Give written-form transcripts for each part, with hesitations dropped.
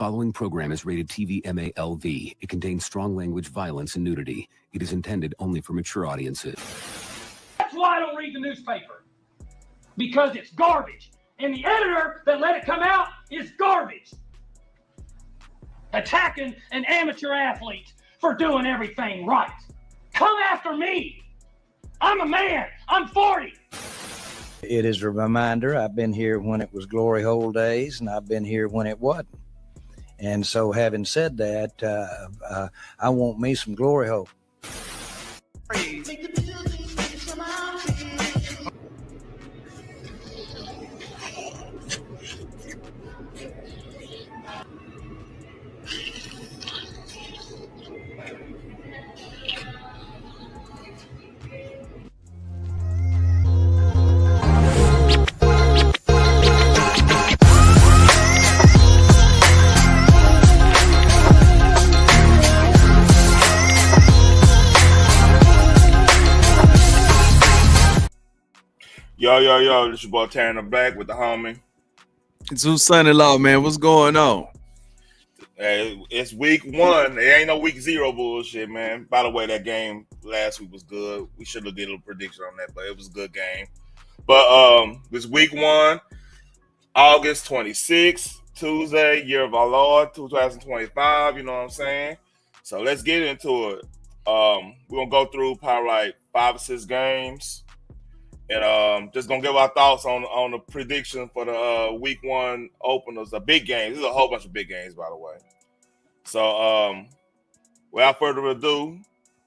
Following program is rated TV MALV. It contains strong language, violence, and nudity. It is intended only for mature audiences. That's why I don't read the newspaper. Because it's garbage. And the editor that let it come out is garbage. Attacking an amateur athlete for doing everything right. Come after me. I'm a man. I'm 40. It is a reminder. I've been here when it was glory hole days, and I've been here when it wasn't. And so having said that, I want me some glory hole. Yo, this your boy Tanner back with the homie. It's who's son-in-law, man. What's going on? It's week 1. It ain't no week 0 bullshit, man. By the way, that game last week was good. We should have did a little prediction on that, but it was a good game. But this week 1, August 26th, Tuesday, year of our Lord, 2025, you know what I'm saying? So let's get into it. We're going to go through probably like 5 or 6 games. And just gonna give our thoughts on the prediction for the week 1 openers, the big games. There's a whole bunch of big games, by the way. So without further ado,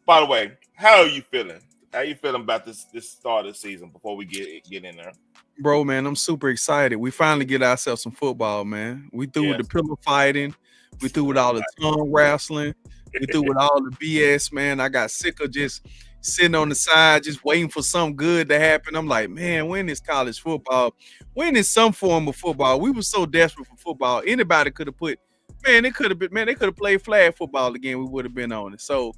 by the way, how are you feeling? How you feeling about this start of the season before we get in there? Bro, man, I'm super excited. We finally get ourselves some football, man. We through with the pillow fighting. We through with all the tongue wrestling. We through with all the BS, man. I got sick of just sitting on the side, just waiting for something good to happen. I'm like, man, when is college football? When is some form of football? We were so desperate for football. Anybody could have they could have played flag football again. We would have been on it. So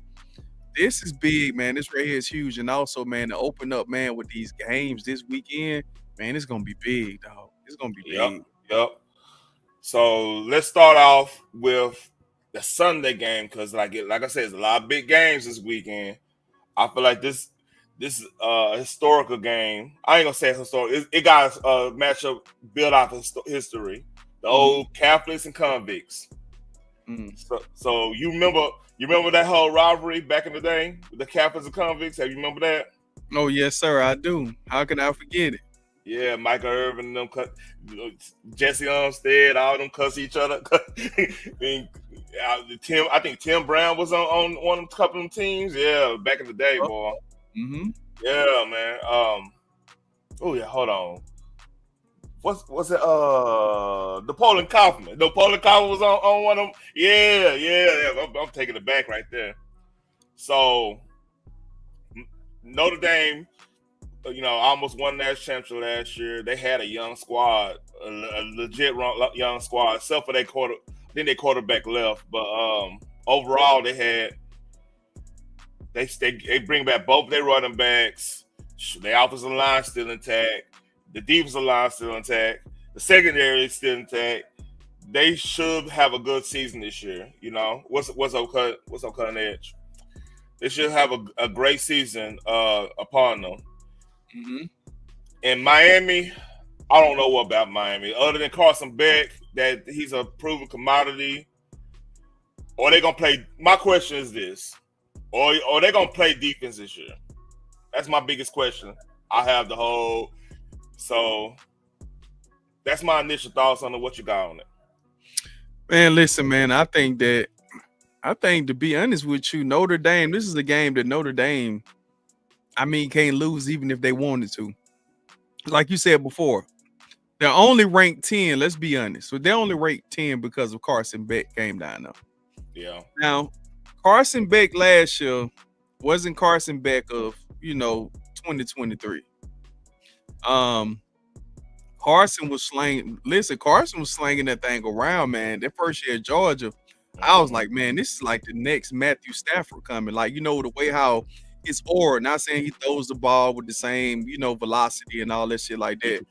this is big, man. This right here is huge. And also, man, to open up, man, with these games this weekend, man, it's going to be big, dog. It's going to be big. Yep. So let's start off with the Sunday game because, like I said, there's a lot of big games this weekend. I feel like this historical game. I ain't gonna say historical. It got a matchup built off of history. The old Catholics and convicts. So you remember that whole rivalry back in the day with the Catholics and convicts? Have you remember that? Oh yes, sir. I do. How can I forget it? Yeah, Michael Irvin, them Jesse Armstead, all them cuss each other. I think Tim Brown was on one of a couple of them teams. Yeah, back in the day, boy. Mm-hmm. Yeah, man. Oh yeah, hold on. What's it? Napoleon Kaufman. Napoleon Kaufman was on one of them. Yeah. I'm taking it back right there. So Notre Dame, almost won that championship last year. They had a young squad, a legit young squad, except for their quarterback left. But overall, they bring back both their running backs. Their offensive line still intact. The defensive line still intact. The secondary is still intact. They should have a good season this year. What's up, cutting edge? They should have a great season upon them. Mm-hmm. In Miami, I don't know what about Miami other than Carson Beck, that he's a proven commodity. Or they gonna play? My question is this: or they gonna play defense this year? That's my biggest question. I have the whole. So that's my initial thoughts on what you got on it. Man, listen, man. I think to be honest with you, Notre Dame. This is a game that Notre Dame, can't lose even if they wanted to. Like you said before, they're only ranked 10. Let's be honest. So they're only ranked 10 because of Carson Beck came down there. Yeah. Now, Carson Beck last year wasn't Carson Beck of 2023. Carson was slanging. Listen, Carson was slanging that thing around, man. That first year at Georgia, I was like, man, this is like the next Matthew Stafford coming. Like, the way how his aura. Not saying he throws the ball with the same, velocity and all that shit like that.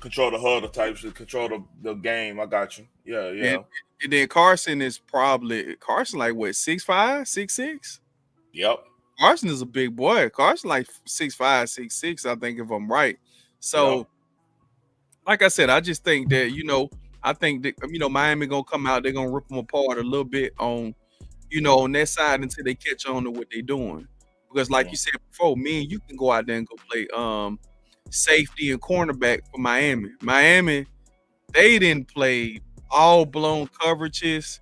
control the huddle type shit, control the game. I got you. Yeah. And then Carson like what, 6'5", 6'6"? Yep. Carson is a big boy. Carson like 6'5", 6'6", I think, if I'm right. So, like I said, I just think that, I think that, Miami gonna come out, they're gonna rip them apart a little bit on, on that side until they catch on to what they're doing. Because like you said before, me and you can go out there and go play safety and cornerback for Miami. Miami, they didn't play all blown coverages.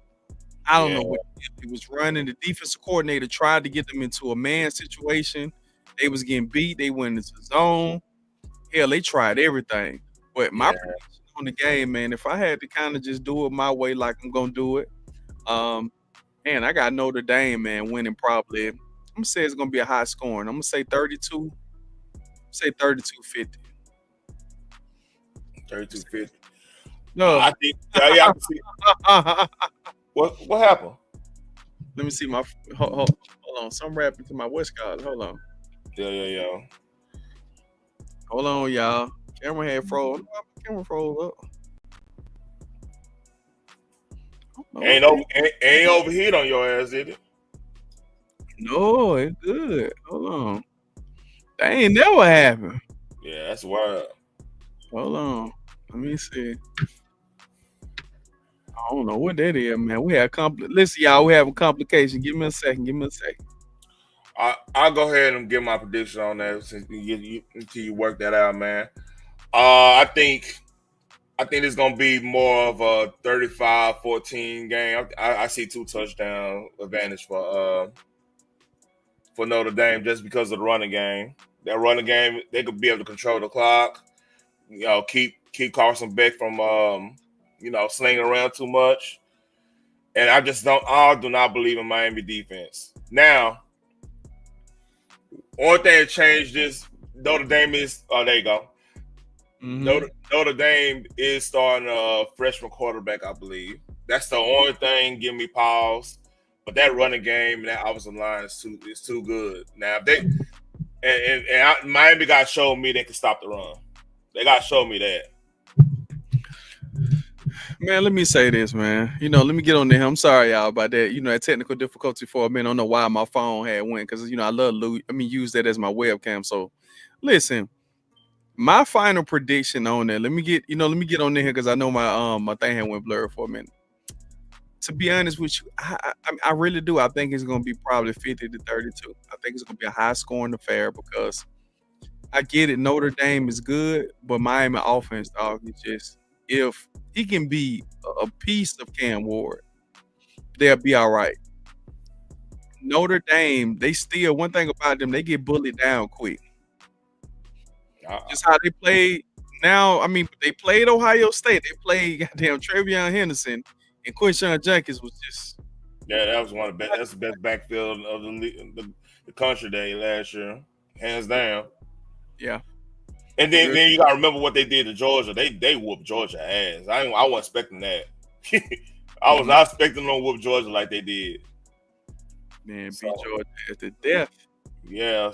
I don't know what he was running. The defensive coordinator tried to get them into a man situation. They was getting beat. They went into zone. Hell, they tried everything. But my prediction on the game, man, if I had to kind of just do it my way like I'm going to do it, man, I got Notre Dame, man, winning probably. I'm going to say it's going to be a high scoring. I'm going to say 32. Say 32-50. 32-50. No. I think, I can see. What happened? Let me see my hold on. Something happened to my West card. Hold on. Yeah. Hold on, y'all. Camera had froze. Camera froze up. Ain't overheat on your ass, did it? No, it's good. Hold on. That ain't never happened. Yeah, that's wild. Hold on. Let me see. I don't know what that is, man. We have listen, y'all, we have a complication. Give me a second. I'll go ahead and give my prediction on that since until you work that out, man. I think it's gonna be more of a 35-14 game. I see 2 touchdown advantage for Notre Dame just because of the running game. That running game, they could be able to control the clock. Keep Carson Beck from slinging around too much. And I do not believe in Miami defense. Now, only thing that changed this, Notre Dame is there you go. Mm-hmm. Notre Dame is starting a freshman quarterback, I believe. That's the only thing give me pause. But that running game and that offensive line is too good. Now if Miami got to show me they can stop the run. They got to show me that. Man, let me say this, man. Let me get on there. I'm sorry, y'all, about that. That technical difficulty for a minute. I don't know why my phone had went because I love use that as my webcam. So, listen, my final prediction on that. Let me get on there because I know my thing had went blurred for a minute. To be honest with you, I really do. I think it's going to be probably 50-32. I think it's going to be a high scoring affair because I get it. Notre Dame is good, but Miami offense, dog, is just. If he can be a piece of Cam Ward, they'll be all right. Notre Dame, one thing about them, they get bullied down quick. Just how they play now. I mean, they played Ohio State. They played goddamn Travion Henderson, and Quinshawn Jenkins was just. Yeah, that was that's the best backfield of the country day last year, hands down. Yeah. And then you gotta remember what they did to Georgia. They whooped Georgia ass. I wasn't expecting that. I was not expecting them to whoop Georgia like they did. Man, beat Georgia at the death. Yeah,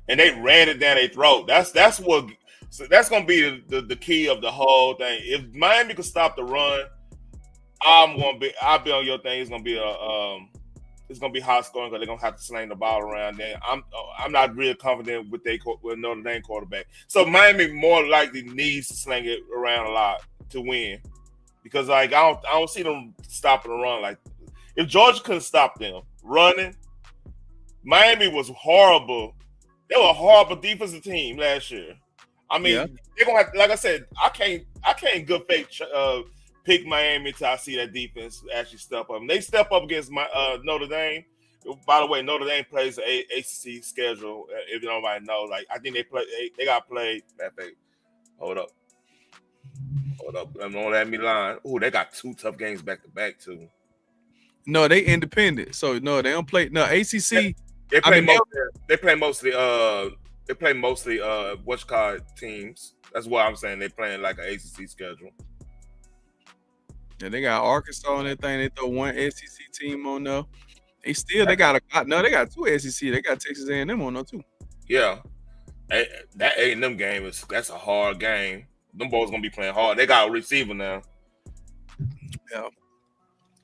and they ran it down their throat. That's gonna be the key of the whole thing. If Miami could stop the run, I'll be on your thing. It's gonna be high scoring because they're gonna have to sling the ball around. Then I'm not really confident with Notre Dame quarterback. So Miami more likely needs to sling it around a lot to win because I don't see them stopping the run. Like if Georgia couldn't stop them running, Miami was horrible. They were a horrible defensive team last year. I mean, they're gonna have, like I said, I can't good faith pick Miami until I see that defense actually step up. And they step up against Notre Dame. By the way, Notre Dame plays the ACC schedule. If nobody knows, like I think they got played. Hold up. Don't let me lie. Ooh, they got 2 tough games back to back too. No, they independent. So no, they don't play. No ACC. They play mostly what's called teams. That's what I'm saying. They playing like an ACC schedule. Yeah, they got Arkansas and everything. They throw one SEC team on there. They got 2 SEC. They got Texas A&M on there too. Yeah, that A&M game that's a hard game. them boys gonna be playing hard. They got a receiver now. Yeah.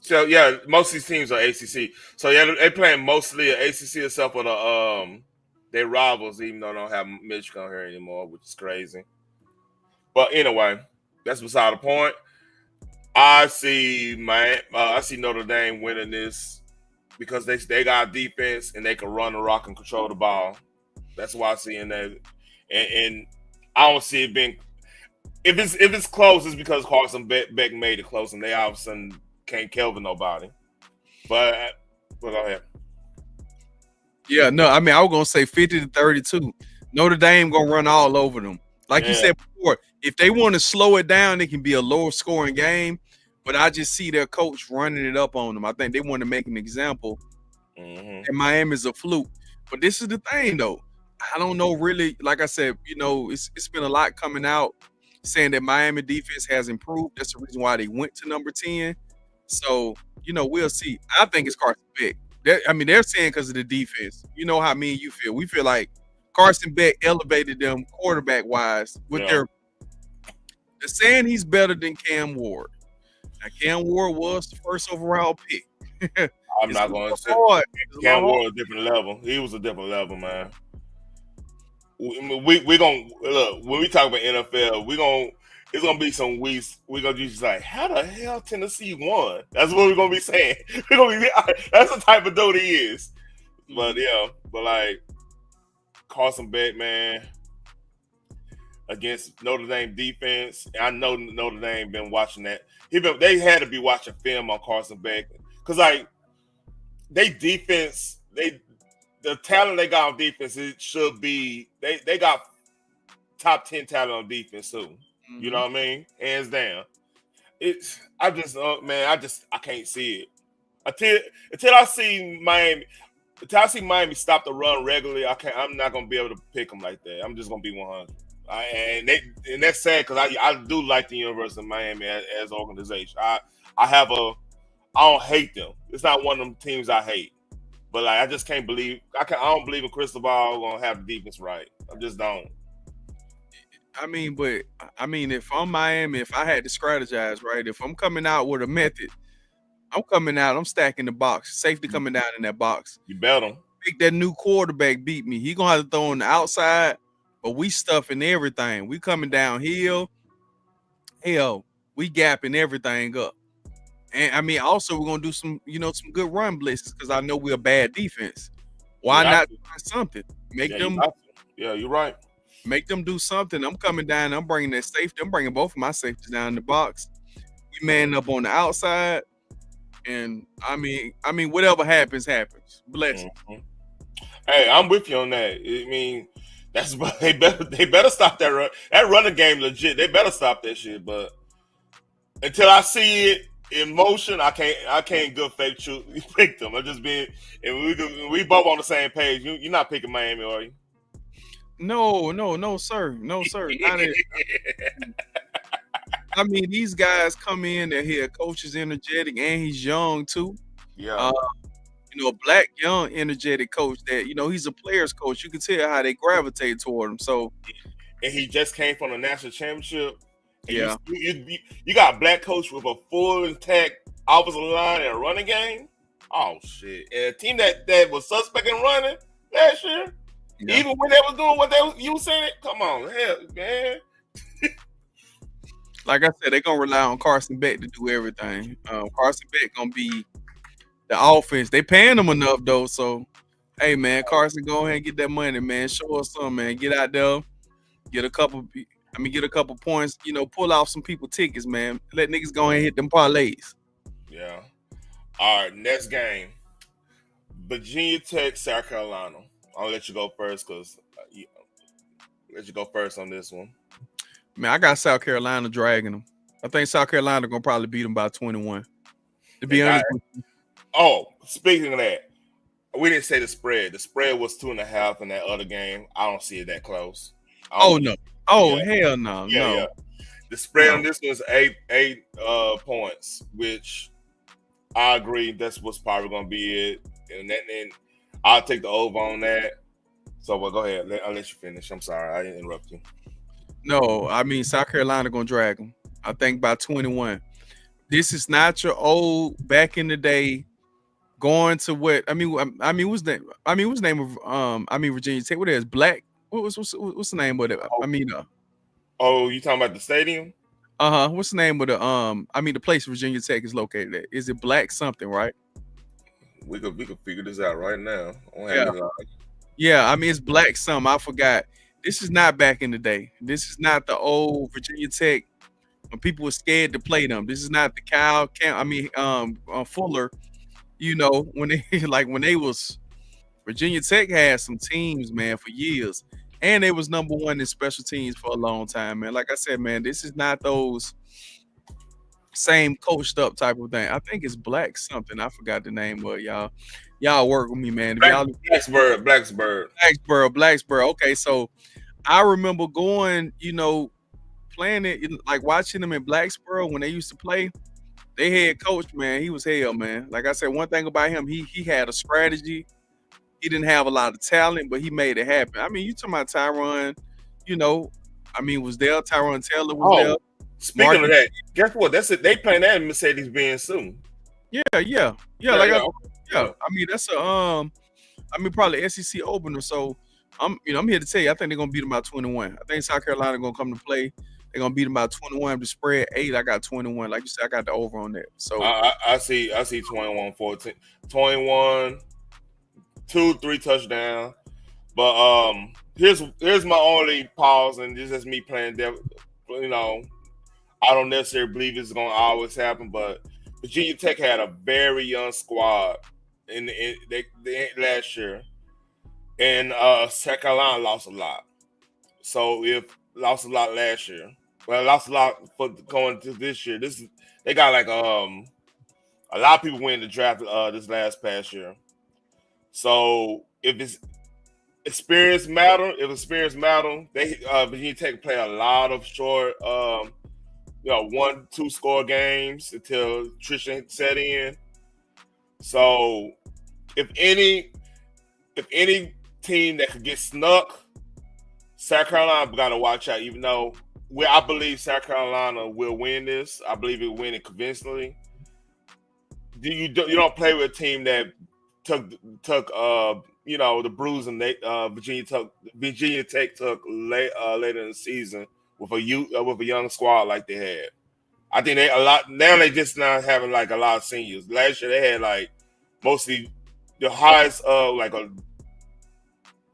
So yeah, most of these teams are ACC. So yeah, they playing mostly ACC except for the their rivals, even though they don't have Michigan here anymore, which is crazy. But anyway, that's beside the point. I see Notre Dame winning this because they got defense and they can run the rock and control the ball. That's why I see in that, and I don't see it being. If it's close, it's because Carson Beck made it close, and they all of a sudden can't Kelvin nobody. But go ahead. Yeah, no, I mean I was gonna say 50-32. Notre Dame gonna run all over them. Like you said before, if they want to slow it down, it can be a lower scoring game. But I just see their coach running it up on them. I think they want to make an example. And Miami's a fluke. But this is the thing, though. I don't know really. Like I said, it's been a lot coming out saying that Miami defense has improved. That's the reason why they went to number 10. So, we'll see. I think it's Carson Beck. They're saying because of the defense. You know how me and you feel. We feel like Carson Beck elevated them quarterback-wise with they're saying he's better than Cam Ward. Now, Cam Ward was the first overall pick. I'm not going to say Cam Ward was a different level. He was a different level, man. We gonna look when we talk about NFL. It's gonna be some weeks. We're gonna just like, how the hell Tennessee won? That's what we're gonna be saying. That's the type of dude he is. But like Carson Beck, man, against Notre Dame defense. I know Notre Dame been watching that. They had to be watching film on Carson Beck because like they defense, the talent they got on defense, it should be they got top 10 talent on defense too. You know what I mean? Hands down. I can't see it until I see Miami. Until I see Miami stop the run regularly, I'm not gonna be able to pick them like that. I'm just gonna be 100. And that's sad because I do like the University of Miami as an organization. I don't hate them. It's not one of them teams I hate, but like I just can't believe I don't believe in Cristobal gonna have the defense right. I just don't. If I'm Miami, if I had to strategize, right? If I'm coming out with a method, I'm stacking the box. Safety coming down in that box. You bet him. Make that new quarterback beat me. He gonna have to throw on the outside. But we stuffing everything. We coming downhill. Hell, we gapping everything up. And also we're gonna do some good run blitzes because I know we're a bad defense. Why not try something? You're right. Make them do something. I'm coming down. I'm bringing that safety. I'm bringing both of my safeties down in the box. We man up on the outside. And whatever happens. Bless you. Hey, I'm with you on that. They better stop that run. That running game legit. They better stop that shit. But until I see it in motion, I can't good faith pick them. I'm just being. And we both on the same page. You're not picking Miami, are you? No, sir. Not it. These guys come in. They're here. Coach is energetic and he's young too. Yeah. A black, young, energetic coach that, he's a player's coach. You can tell how they gravitate toward him. So, and he just came from the national championship. Yeah. You got a black coach with a full intact offensive line and a running game. Oh, shit. And a team that was suspect in running last year, even when they was doing what you were saying, come on, hell, man. Like I said, they're going to rely on Carson Beck to do everything. Carson Beck going to be the offense. They paying him enough though, so hey man, Carson, go ahead and get that money, man. Show us something, man. Get out there, get a couple points. Pull off some people tickets, man. Let niggas go ahead and hit them parlays. Yeah. All right, next game, Virginia Tech, South Carolina. I'll let you go first because let you go first on this one. Man, I got South Carolina dragging them. I think South Carolina gonna probably beat them by 21. To be honest. Oh, speaking of that, we didn't say the spread. The spread was 2.5 in that other game. I don't see it that close. No. Hell no. Yeah. The spread on this was eight points, which I agree that's what's probably going to be it. And I'll take the over on that. So, go ahead. I'll let you finish. I'm sorry. I didn't interrupt you. No, I mean South Carolina gonna drag them. I think by 21. This is not your old back in the day going to what I mean. What's the name? What's the name of Virginia Tech? What is Black? What's the name of it? Oh, you talking about the stadium? What's the name of the place Virginia Tech is located at? Is it Black something, right? We could figure this out right now. Yeah, I mean it's Black something. I forgot. This is not back in the day. This is not the old Virginia Tech when people were scared to play them. This is not the Fuller. You know, when they was Virginia Tech had some teams, man, for years. And they was number one in special teams for a long time, man. Like I said, man, this is not those same coached up type of thing. I think it's Black something. I forgot the name of it, y'all. Y'all work with me, man. Blacksburg. Okay, so I remember going, playing it, like watching them in Blacksburg when they used to play. They head coach, man, he was hell, man. Like I said, one thing about him, he had a strategy. He didn't have a lot of talent, but he made it happen. I mean, you talking about Tyron, was there. Tyron Taylor was there. Speaking of that, guess what? That's it. They playing that in Mercedes-Benz soon. Yeah. I mean, that's probably SEC opener. So I'm here to tell you, I think they're gonna beat them by 21. I think South Carolina gonna come to play. They're gonna beat them by 21. The spread 8. I got 21. Like you said, I got the over on that. So I see 21-14, 21, 2-3 touchdown. But here's my only pause, and this is me playing devil. I don't necessarily believe it's gonna always happen, but Virginia Tech had a very young squad in last year, and South Carolina lost a lot. So lost a lot last year. Well, lost a lot for going to this year. They got like a lot of people win the draft this past year. So if it's experience matter, Virginia Tech play a lot of short 1-2 score games until attrition set in. So if any team that could get snuck, South Carolina got to watch out. Even though I believe South Carolina will win this, I believe it will win it convincingly. You don't play with a team that took the bruising Virginia Tech took later in the season with a young squad like they had. I think they just not having like a lot of seniors. Last year they had like mostly the highest like a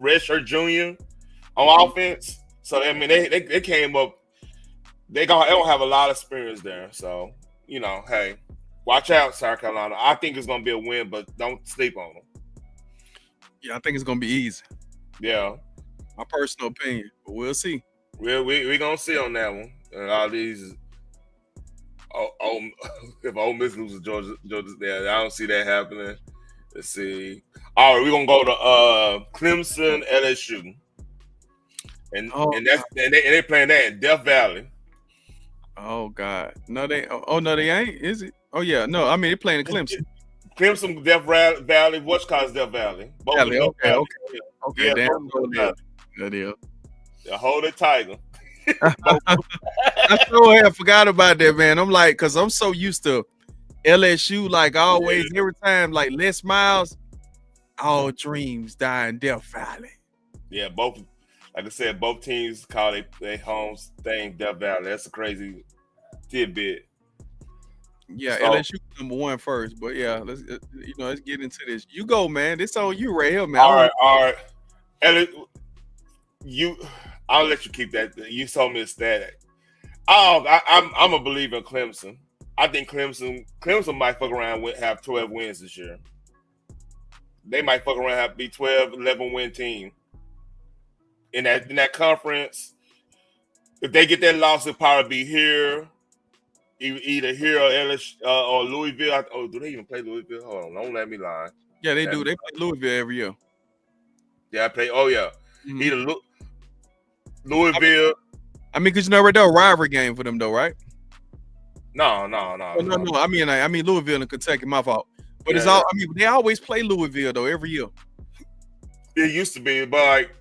redshirt junior on offense. So I mean they came up. They don't have a lot of experience there. So hey, watch out, South Carolina. I think it's gonna be a win, but don't sleep on them. Yeah, I think it's gonna be easy. Yeah, my personal opinion, but we'll see. We're gonna see on that one. And all these, if Ole Miss loses Georgia, there, I don't see that happening. Let's see. All right, we're gonna go to Clemson, LSU, and they playing that in Death Valley. Oh God, no they. Oh no, they ain't. Is it? Oh yeah, no. I mean they playing in Clemson. Clemson, Death Valley. What's called Death Valley? Okay. Yeah, damn. Good deal. The Holy Tiger. I sure have forgot about that, man. I'm like, because I'm so used to LSU, like always, every time, like Les Miles, all dreams die in Death Valley. Yeah, both. Like I said, both teams call their home thing Death Valley. That's a crazy tidbit. Yeah, so, LSU number 1 first, but yeah, let's get into this. You go, man. This on you right here, man. All right. I'll let you keep that. You told me it's that. I'm a believer in Clemson. I think Clemson might fuck around have 12 wins this year. They might fuck around be 12, 11 win team in that conference. If they get that loss, it'll probably be here. Either here or LSU or Louisville. Do they even play Louisville? Hold on, don't let me lie. Yeah, they do. They play Louisville every year. Yeah, I play. Oh yeah, either Louisville. I mean, because right there, a rivalry game for them, though, right? No. I mean Louisville and Kentucky. My fault. But it's all. I mean, they always play Louisville though every year. It used to be, but like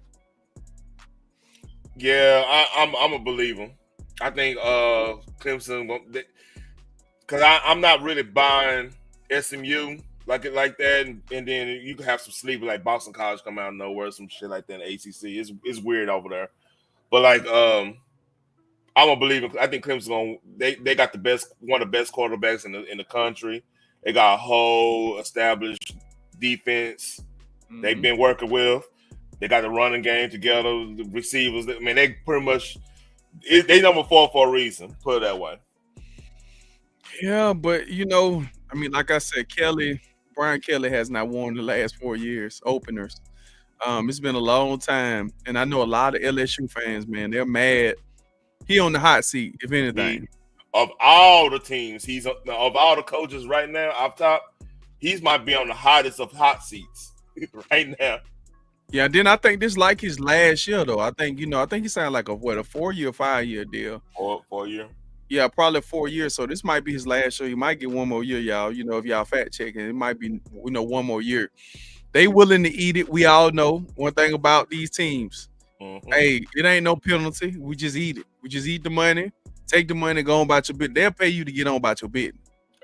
Yeah, I'm a believer. I think Clemson because I'm not really buying SMU like that, and then you can have some sleeper like Boston College come out of nowhere, some shit like that in the ACC. It's weird over there, but like I'm a believer. I think Clemson they got one of the best quarterbacks in the country. They got a whole established defense. They've been working with. They got the running game together. The receivers. I mean, they pretty much they number 4 for a reason. Put it that way. Yeah, but I mean, like I said, Brian Kelly has not won the last 4 years openers. It's been a long time, and I know a lot of LSU fans, man, they're mad. He on the hot seat, if anything. Of all the teams, of all the coaches right now up top, he's might be on the hottest of hot seats right now. Yeah, then I think this like his last year though. I think he signed like a 4-year, 5-year deal. 4 year. Yeah, probably 4 years. So this might be his last year. He might get one more year, y'all. If y'all fact checking, it might be one more year. They willing to eat it. We all know one thing about these teams. Mm-hmm. Hey, it ain't no penalty. We just eat it. We just eat the money, take the money, go on about your bit. They'll pay you to get on about your bit.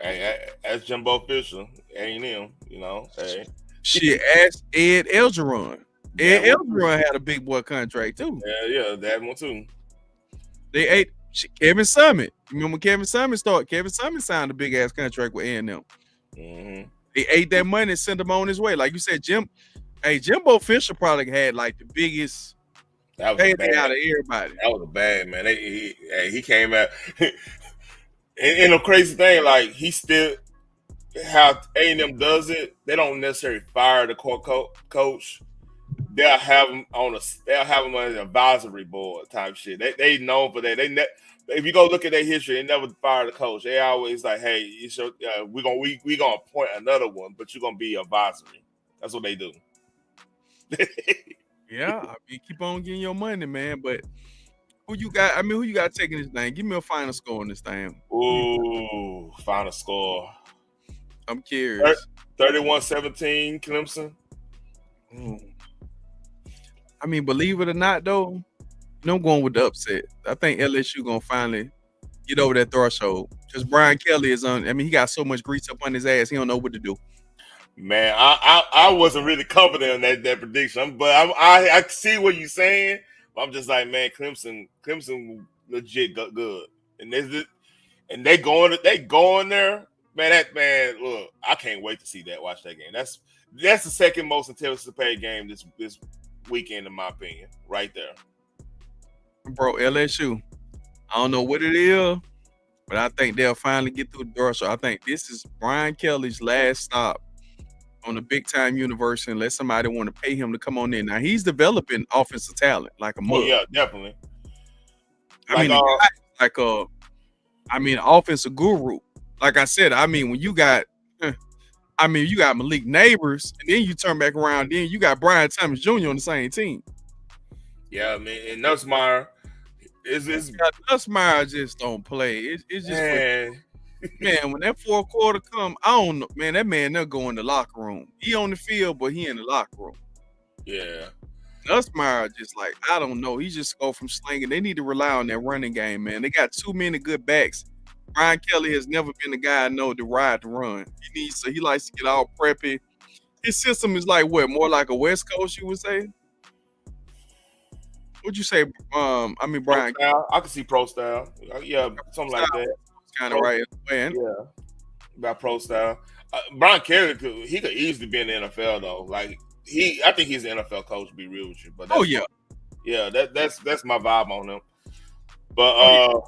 Hey, that's Jimbo Fisher. Ain't him, Hey. Shit, ask Ed Elgeron. Ed Elgeron had a big boy contract too. Yeah, that one too. They ate Kevin Summit. Remember Kevin Summit started? Kevin Summit signed a big ass contract with A&M. Mm-hmm. They ate that money and sent him on his way. Like you said, Jimbo Fisher probably had like the biggest payday out of everybody. That was a bad man. He came out, and the crazy thing, like he still how A&M does it. They don't necessarily fire the coach. They'll have him on an advisory board type shit. They known for that. If you go look at their history, they never fired the coach. They always like, hey, we're gonna appoint another one, but you're gonna be advisory. That's what they do. Yeah, I mean, keep on getting your money, man. But who you got taking this thing? Give me a final score on this thing. Ooh, final score. I'm curious. 31-17, Clemson. I mean, believe it or not, though, I'm going with the upset. I think LSU gonna finally get over that threshold because Brian Kelly he got so much grease up on his ass, he don't know what to do. Man, I wasn't really confident in that prediction, but I see what you're saying. But I'm just like, man, Clemson legit good, and they going there, man. Look, I can't wait to watch that game. That's the second most anticipated game this weekend, in my opinion, right there. Bro, LSU, I don't know what it is, but I think they'll finally get through the door. So I think this is Brian Kelly's last stop on a big-time university unless somebody want to pay him to come on in. Now, he's developing offensive talent like a mug. Oh, yeah, definitely. Offensive guru. Like I said, when you got Malik Neighbors, and then you turn back around, then you got Brian Thomas Jr. on the same team. Yeah, and Nussmeier Nussmeier just don't play. It's just man, when that fourth quarter come, I don't know, man. That man, they'll go in the locker room. He on the field, but he in the locker room. Yeah. Nussmeier just like, I don't know. He just go from slinging. They need to rely on that running game, man. They got too many good backs. Brian Kelly has never been the guy I know to ride to run. He likes to get all preppy. His system is like what? More like a West Coast, you would say? What'd you say? Brian. I can see pro style. Yeah, something like that. Kind of right. Man. Yeah. About pro style. Brian Kelly he could easily be in the NFL though. Like I think he's an NFL coach. To be real with you, but that's my vibe on him. But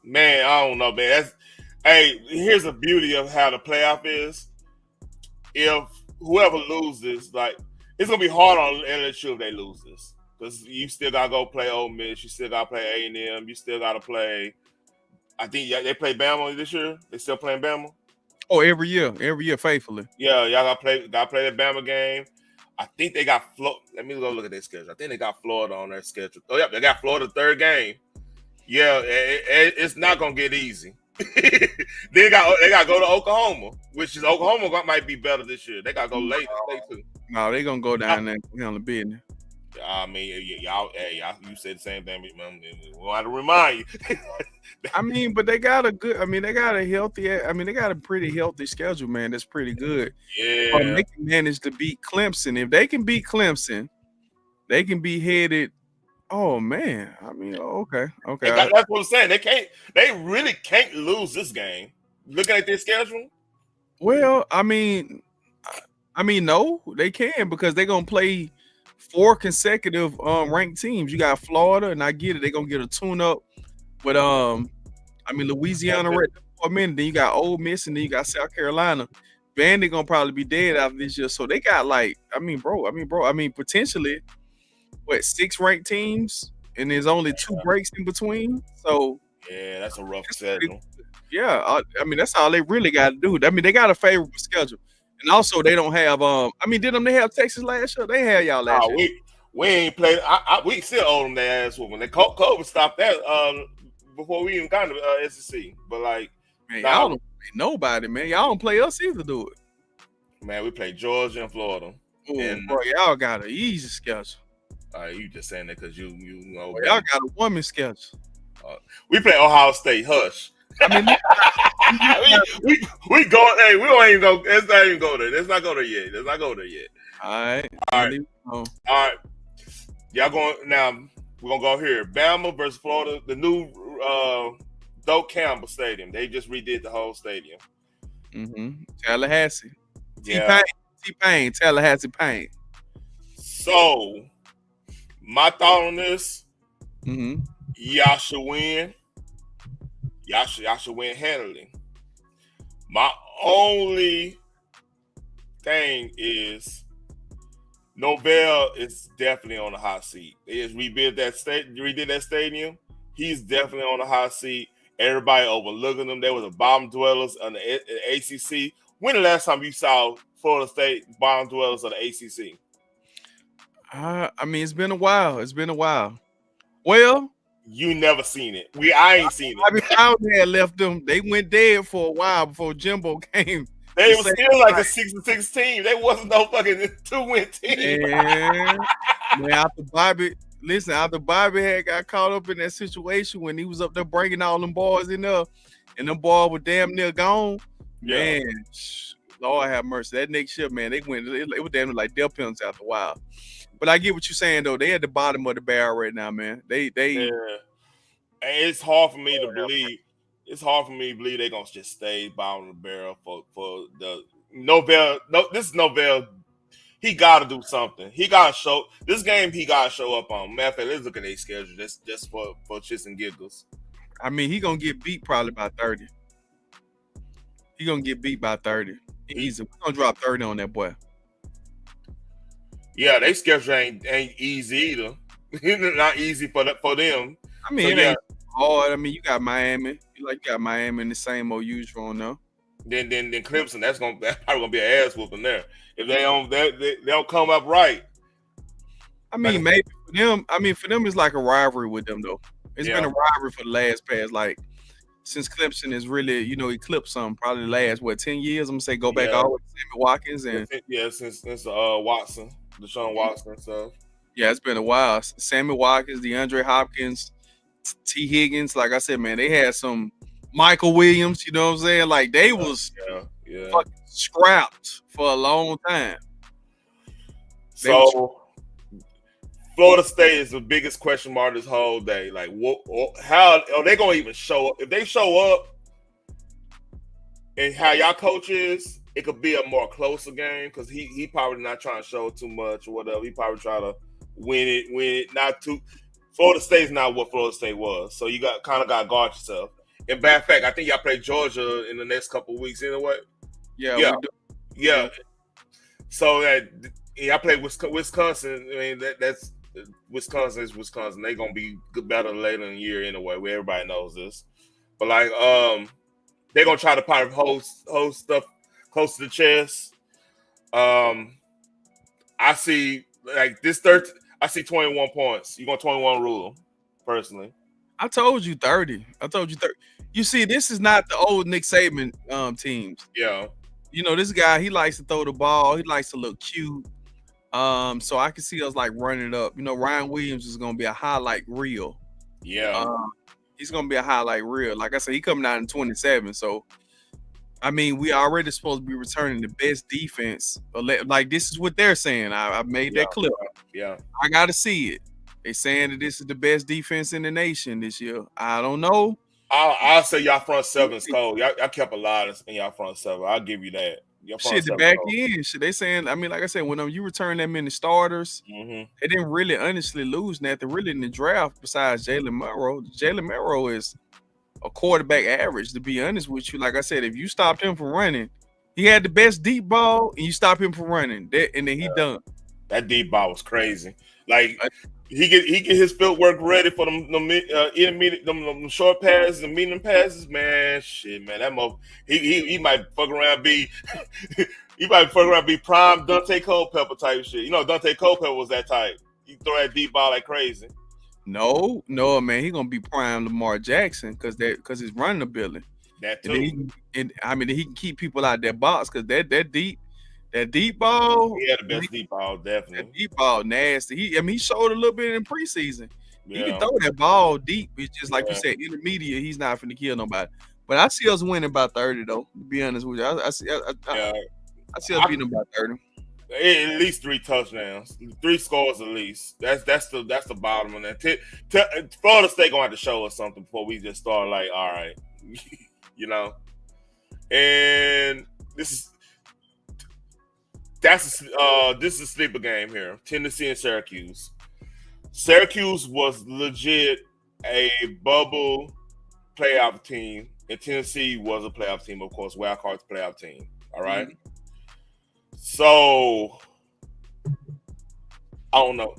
man, I don't know, man. Here's the beauty of how the playoff is. If whoever loses, like it's gonna be hard on LSU if they lose this. Because you still gotta go play Ole Miss, you still gotta play A&M, you still gotta play. I think they play Bama this year. They still playing Bama. Oh, every year, faithfully. Yeah, y'all gotta play that Bama game. I think they got Florida. Let me go look at their schedule. I think they got Florida on their schedule. Oh yeah, they got Florida third game. Yeah, it's not gonna get easy. They got to go to Oklahoma, which is Oklahoma might be better this year. They got to go late too. No, they gonna go down there and handle business. I mean, y'all, you said the same thing. We'll have to remind you. I mean, but they got a good. I mean, they got a healthy. I mean, they got a pretty healthy schedule, man. That's pretty good. Yeah, They can manage to beat Clemson. If they can beat Clemson, they can be headed. Oh man, I mean, okay. That's what I'm saying. They really can't lose this game. Looking at their schedule. Well, I mean, no, they can because they're gonna play 4 consecutive ranked teams. You got Florida, and I get it. They're gonna get a tune-up with Louisiana right there for a minute. Then you got Ole Miss, and then you got South Carolina. Vandy gonna probably be dead after this year. So they got potentially 6 ranked teams, and there's only 2 breaks in between. So yeah, that's a rough schedule. Yeah, I mean that's all they really got to do. I mean they got a favorable schedule, and also they don't have. Didn't they have Texas last year? They had y'all last year. We ain't played. We still owe them their ass whooping. COVID stopped that before we even got to SEC. But like, man, y'all don't play nobody, man. Y'all don't play us either, do it. Man, we play Georgia and Florida. And boy, y'all got an easy schedule. You just saying that because you know. Boy, y'all got a women's schedule. We play Ohio State. Hush. I mean, we go. Hey, we don't even go. Let's not even go there. Let's not go there yet. All right. Y'all going now? We're gonna go here. Bama versus Florida. The new Doak Campbell Stadium. They just redid the whole stadium. Mm-hmm. Tallahassee. Yeah. T-Pain. Tallahassee Pain. So, my thought on this. Mm-hmm. Y'all should win. Y'all should win handily. My only thing is Novell is definitely on the hot seat. They just redid that stadium. He's definitely on the hot seat. Everybody overlooking them. There was a bottom dwellers on the ACC. When the last time you saw Florida State bottom dwellers on the ACC? I mean, it's been a while. Well, you never seen it. I ain't seen it. I mean, Brown had left them. They went dead for a while before Jimbo came. They were still like a 6-6 team. They wasn't no fucking 2-win team. Man, after Bobby had got caught up in that situation when he was up there bringing all them boys in there, and them boys were damn near gone. Yeah. Man, Lord have mercy. That next year, man, it was damn near like death penalties after a while. But I get what you're saying though. They at the bottom of the barrel right now, man. Yeah. It's hard for me to believe. It's hard for me to believe they're gonna just stay bottom of the barrel for the Novell. No, this is Novell. He got to do something. He got to show this game. He got to show up on. Matter of fact, let's look at their schedule just for shits and giggles. I mean, he gonna get beat probably by 30. He gonna get beat by 30. We're gonna drop 30 on that boy. Yeah, their schedule ain't easy either. Not easy for them. I mean, it ain't hard. I mean, you got Miami. You got Miami in the same old usual now. Then Clemson. That's probably gonna be an ass whooping there. If they don't come up right. I mean, maybe for them. I mean, for them, it's like a rivalry with them though. It's been a rivalry for the past like since Clemson is really eclipsed some probably the last 10 years. I'm gonna say go back all the way to Sammy Watkins and since Watson. Deshaun Watson and stuff. Yeah, it's been a while. Sammy Watkins, DeAndre Hopkins, T. Higgins. Like I said, man, they had some Michael Williams. You know what I'm saying? Like they was fucking scrapped for a long time. So Florida State is the biggest question mark this whole day. Like, how are they gonna even show up? If they show up, and how y'all coach is. It could be a more closer game because he probably not trying to show too much or whatever. He probably try to win it. Not too. Florida State's not what Florida State was, so you got to guard yourself. In bad fact, I think y'all play Georgia in the next couple of weeks anyway. Yeah. So y'all play Wisconsin. I mean that's Wisconsin is Wisconsin. They're gonna be better later in the year anyway. Where everybody knows this, but like they're gonna try to probably hold stuff close to the chest. I see like this I see 21 points. You going 21 rule, personally. I told you 30. You see, this is not the old Nick Saban teams. Yeah. This guy, he likes to throw the ball. He likes to look cute. So I can see us like running it up. Ryan Williams is gonna be a highlight reel. Yeah. He's gonna be a highlight reel. Like I said, he coming out in 27. So I mean, we already supposed to be returning the best defense. Like this is what they're saying. I made that clip. Yeah. I gotta see it. They saying that this is the best defense in the nation this year. I don't know. I'll say y'all front seven is cold. Y'all kept a lot in y'all front seven. I'll give you that. Shit, the back end. Shit, they saying. I mean, like I said, when you return that many starters, they didn't really honestly lose nothing really in the draft besides Jalen Monroe. Jalen Monroe is a quarterback average, to be honest with you. Like I said, if you stopped him from running, he had the best deep ball, and you stop him from running, and then he done. That deep ball was crazy. Like he get his footwork ready for them intermediate, them short passes and medium passes. Man, shit, man, that he might fuck around be be prime Dante Culpepper type shit. Dante Culpepper was that type. He throw that deep ball like crazy. No, man, he gonna be prime Lamar Jackson because his running ability. That too. And he can keep people out that box because that deep ball. He had the best deep ball, definitely. That deep ball nasty. He showed a little bit in preseason. Yeah. He can throw that ball deep. It's just like you said, intermediate. He's not finna kill nobody. But I see us winning by 30 though. To be honest with you, I see us beating by 30. At least 3 touchdowns, 3 scores at least. That's the bottom of that. Florida State gonna have to show us something before we just start like, all right, And this is a sleeper game here. Tennessee and Syracuse. Syracuse was legit a bubble playoff team, and Tennessee was a playoff team, of course, wild card playoff team. All right. So I don't know.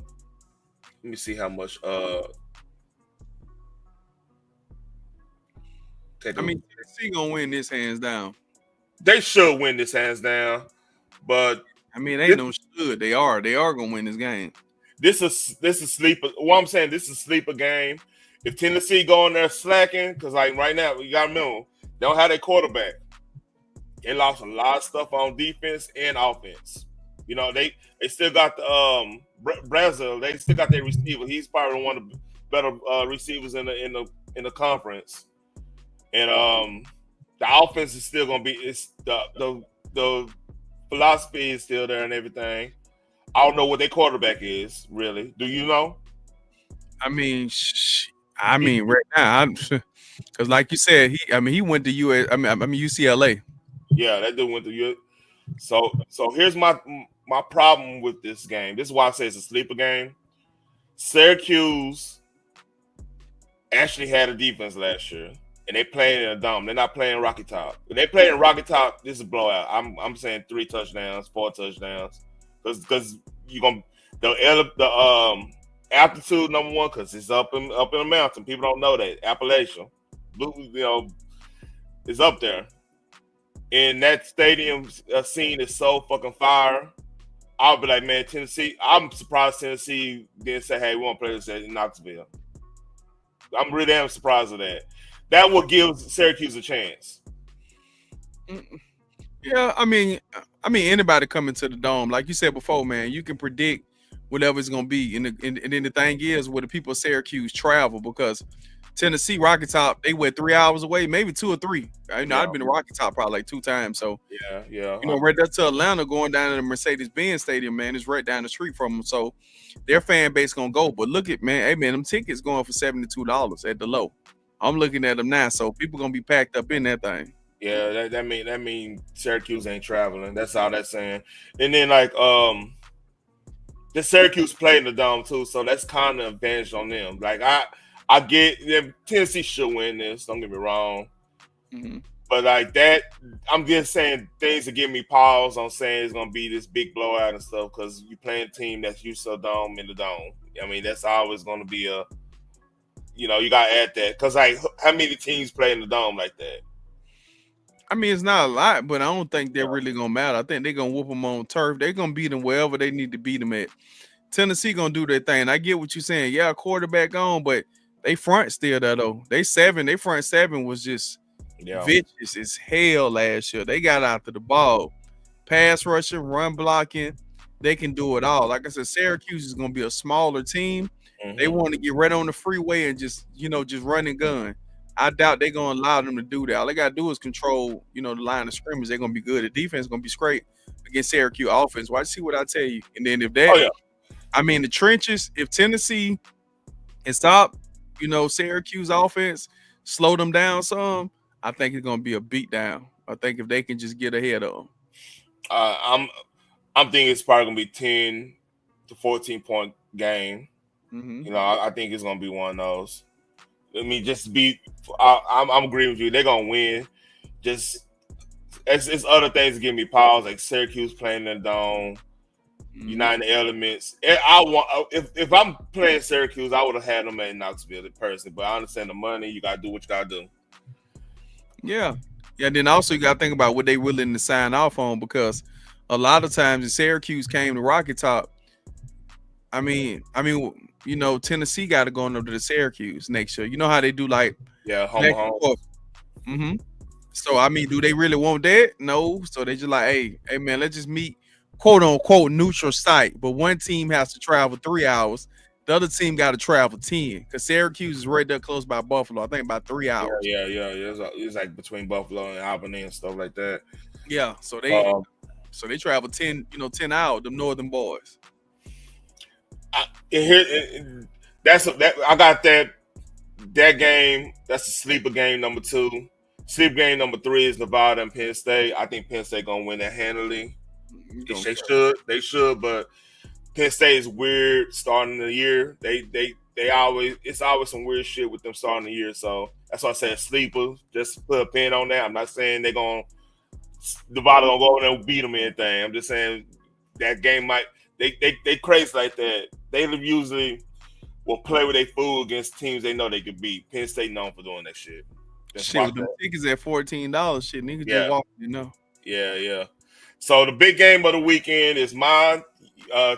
Let me see how much. Tennessee gonna win this hands down. They should win this hands down, but ain't no should. They are gonna win this game. This is sleeper. What I'm saying, this is a sleeper game. If Tennessee go in there slacking, because like right now, you gotta remember, they don't have their quarterback. They lost a lot of stuff on defense and offense. They still got the Brazil. They still got their receiver. He's probably one of the better receivers in the conference. And the offense is still gonna be. It's the philosophy is still there and everything. I don't know what their quarterback is really. Do you know? Right now, because like you said, he went to UCLA. Yeah, that dude went to U. So here's my problem with this game. This is why I say it's a sleeper game. Syracuse actually had a defense last year, and they playing in a dome. They're not playing Rocky Top. If they play in Rocky Top, this is a blowout. I'm saying 3 touchdowns, 4 touchdowns, because you're gonna the altitude number one, because it's up in the mountain. People don't know that Appalachian, is up there. And that stadium scene is so fucking fire. I'll be like, man, Tennessee. I'm surprised Tennessee didn't say, hey, we want to play this in Knoxville. I'm really damn surprised of that. That would give Syracuse a chance. Yeah, anybody coming to the Dome, like you said before, man, you can predict whatever it's gonna be. And then the thing is, where the people of Syracuse travel, because Tennessee, Rocky Top, they went 3 hours away, maybe 2 or 3. I've been to Rocky Top probably like 2 times. So yeah. Right there to Atlanta, going down to the Mercedes-Benz Stadium, man, it's right down the street from them. So their fan base gonna go. But look at, man, hey man, them tickets going for $72 at the low. I'm looking at them now, so people gonna be packed up in that thing. Yeah, that mean Syracuse ain't traveling. That's all that's saying. And then like the Syracuse played in the Dome too, so that's kind of advantage on them. Like I get them. Tennessee should win this. Don't get me wrong, but like that, I'm just saying things that give me pause on saying it's gonna be this big blowout and stuff, because you playing a team that's used to a dome in the Dome. That's always gonna be a. You gotta add that, because like how many teams play in the Dome like that? It's not a lot, but I don't think they're really gonna matter. I think they're gonna whoop them on turf. They're gonna beat them wherever they need to beat them at. Tennessee gonna do their thing. I get what you're saying. Yeah, quarterback on, but they front still there though. They front seven was just vicious as hell last year. They got after the ball, pass rushing, run blocking. they can do it all. Like I said, Syracuse is going to be a smaller team. They want to get right on the freeway and just run and gun. I doubt they're going to allow them to do that. All they got to do is control, the line of scrimmage. They're going to be good. The defense is going to be straight against Syracuse offense. Watch, see what I tell you. And then if that, the trenches, if Tennessee can stop, Syracuse offense, slow them down some, I think it's going to be a beatdown. I think if they can just get ahead of them. I'm thinking it's probably going to be 10 to 14 point game. Mm-hmm. I think it's going to be one of those. I mean, I'm agreeing with you. They're going to win. Just it's other things that give me pause, like Syracuse playing in the dome, uniting the elements. If I'm playing Syracuse, I would have had them at Knoxville in person. But I understand the money. You got to do what you got to do. Yeah. Then also you got to think about what they willing to sign off on, because a lot of times if Syracuse came to Rocky Top, Tennessee got to go up to the Syracuse next year. You know how they do, like, home. Mm-hmm. So do they really want that? No. So they just like, hey man, let's just meet quote unquote neutral site. But one team has to travel 3 hours. The other team got to travel 10, because Syracuse is right there close by Buffalo. I think about 3 hours. Yeah. It's like between Buffalo and Albany and stuff like that. Yeah. So they travel 10 hours. Them northern boys. I got that game. That's a sleeper game number 2. Sleeper game number 3 is Nevada and Penn State. I think Penn State gonna win that handily. They should, but Penn State is weird starting the year. It's always some weird shit with them starting the year. So that's why I said sleeper. Just put a pin on that. I'm not saying Nevada gonna go over there and beat them or anything. I'm just saying that game might. They crazy like that. They usually will play with their food against teams they know they could beat. Penn State known for doing that shit. Shit, the tickets at $14. Shit, niggas just walk, Yeah. So the big game of the weekend is my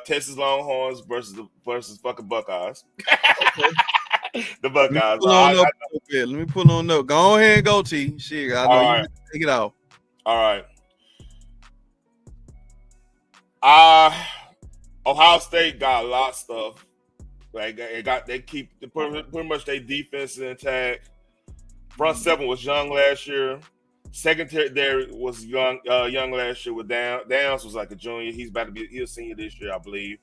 Texas Longhorns versus fucking Buckeyes. The Buckeyes. Let me pull on up. Go ahead and go, T. Shit, I know you take it out. All right. Ohio State got a lot of stuff. Like they keep pretty much their defense intact. Front seven was young last year. Secondary was young last year with Downs was like a junior. He's a senior this year, I believe.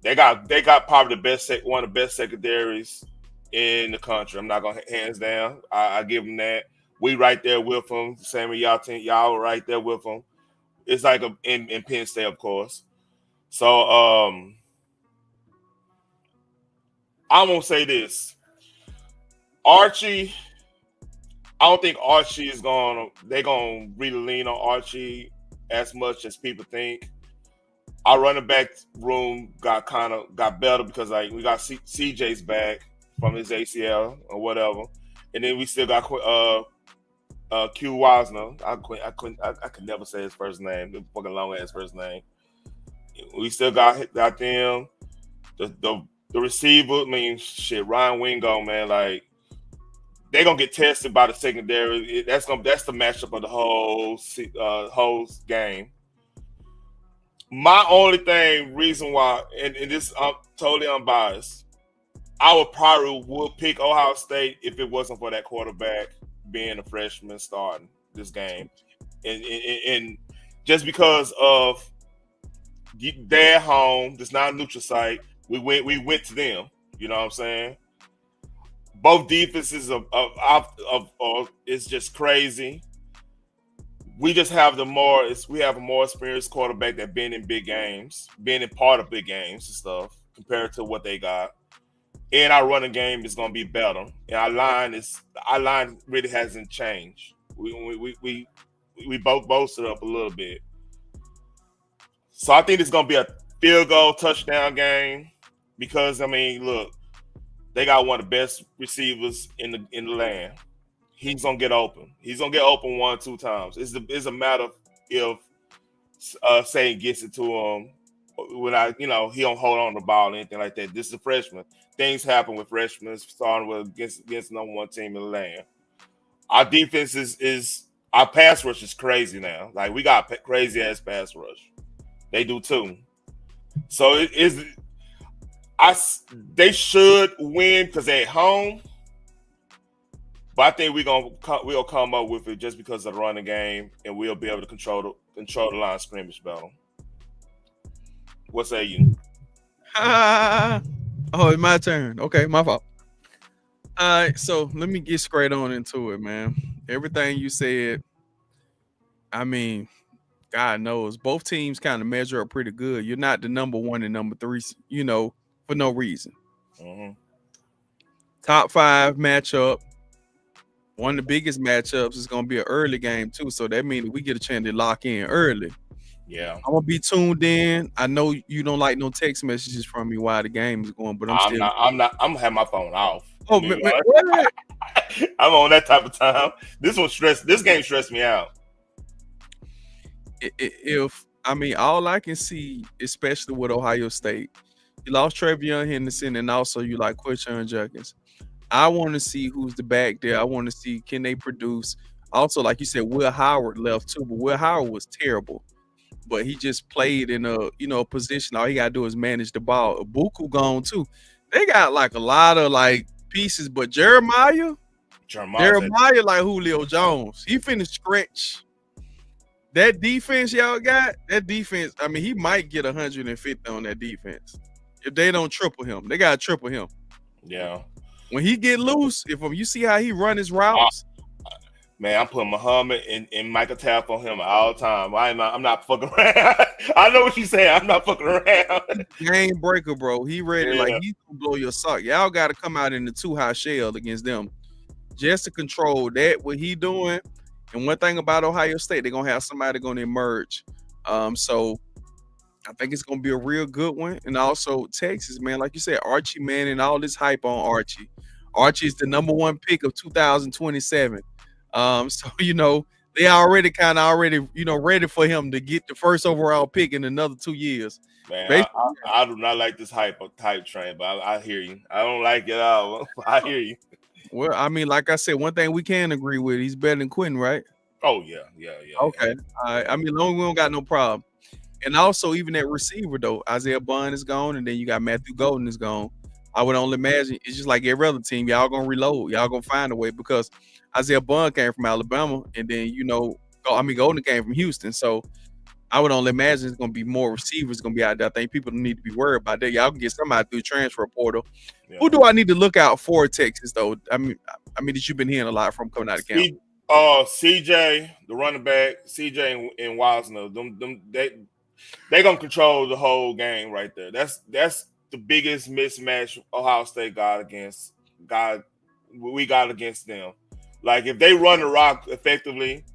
They got probably one of the best secondaries in the country. I'm not gonna hands down. I give them that. We right there with them. Same as y'all right there with them. It's like in Penn State, of course. So I'm gonna say this. Archie, I don't think Archie they're gonna really lean on Archie as much as people think. Our running back room got better because we got CJ's back from his ACL or whatever, and then we still got Q Wisner. I could never say his first name. The fucking long ass first name. We still got them. The receiver. Ryan Wingo, man. Like, they're gonna get tested by the secondary. That's the matchup of the whole game. My only reason why, and this I'm totally unbiased, I would pick Ohio State if it wasn't for that quarterback being a freshman starting this game, and just because of they're at home, it's not a neutral site. We went to them. You know what I'm saying? Both defenses it's just crazy. We just have a more experienced quarterback that been in big games, been in part of big games and stuff compared to what they got. And our running game is gonna be better. And our line really hasn't changed. We both boasted up a little bit. So I think it's gonna be a field goal touchdown game because look, they got one of the best receivers in the land. He's gonna get open. He's gonna get open 1 or 2 times. It's a matter of if Satan gets it to him without he don't hold on to the ball or anything like that. This is a freshman. Things happen with freshmen, starting with against number 1 team in the land. Our defense is our pass rush is crazy now. Like, we got crazy ass pass rush. They do too. So they should win because they're at home. But I think we'll come up with it just because of the running game, and we'll be able to control the line of scrimmage battle. What say you? Oh, it's my turn. Okay, my fault. All right, so let me get straight on into it, man. Everything you said, I mean, God knows both teams kind of measure up pretty good. You're not the number 1 and number 3, for no reason. Mm-hmm. Top 5 matchup. One of the biggest matchups is going to be an early game too, so that means we get a chance to lock in early. Yeah, I'm gonna be tuned in. I know you don't like no text messages from me while the game is going, but I'm not. I'm gonna have my phone off. Oh man, what? I'm on that type of time. This game stressed me out. All I can see, especially with Ohio State, you lost Travion Henderson, and also you like Quinshon Judkins. I want to see who's the back there. I want to see can they produce. Also, like you said, Will Howard left too, but Will Howard was terrible. But he just played in a position. All he gotta do is manage the ball. Ibuku gone too. They got like a lot of like pieces, but Jeremiah like Julio Jones. He finished stretch. That defense y'all got, I mean, he might get 150 on that defense. If they don't triple him, they gotta triple him. Yeah. When he get loose, if you see how he run his routes. Man, I'm putting Muhammad and Michael Tapp on him all the time. I'm not fucking around. I know what you saying. I'm not fucking around. Game breaker, bro. He ready. Like, he's going to blow your sock. Y'all got to come out in the 2-high shell against them just to control that, what he doing. And one thing about Ohio State, they're going to have somebody going to emerge. So I think it's going to be a real good one. And also Texas, man, like you said, Archie, man, and all this hype on Archie. Archie is the number 1 pick of 2027. So they already ready for him to get the first overall pick in another 2 years. Man, I do not like this hype train, but I hear you. I don't like it at all. I hear you. Well, I mean, like I said, one thing we can agree with, he's better than Quentin, right? Oh yeah. Okay. I mean, long we don't got no problem. And also, even that receiver though, Isaiah Bond is gone, and then you got Matthew Golden is gone. I would only imagine it's just like every other team. Y'all gonna reload. Y'all gonna find a way because Isaiah Bond came from Alabama, and then Golden came from Houston. So I would only imagine it's gonna be more receivers gonna be out there. I think people don't need to be worried about that. Y'all can get somebody through transfer portal. Yeah. Who do I need to look out for Texas though? I mean that you've been hearing a lot from coming out of camp. CJ, the running back, CJ and Wisner, they gonna control the whole game right there. That's the biggest mismatch Ohio State we got against them. Like if they run the rock effectively,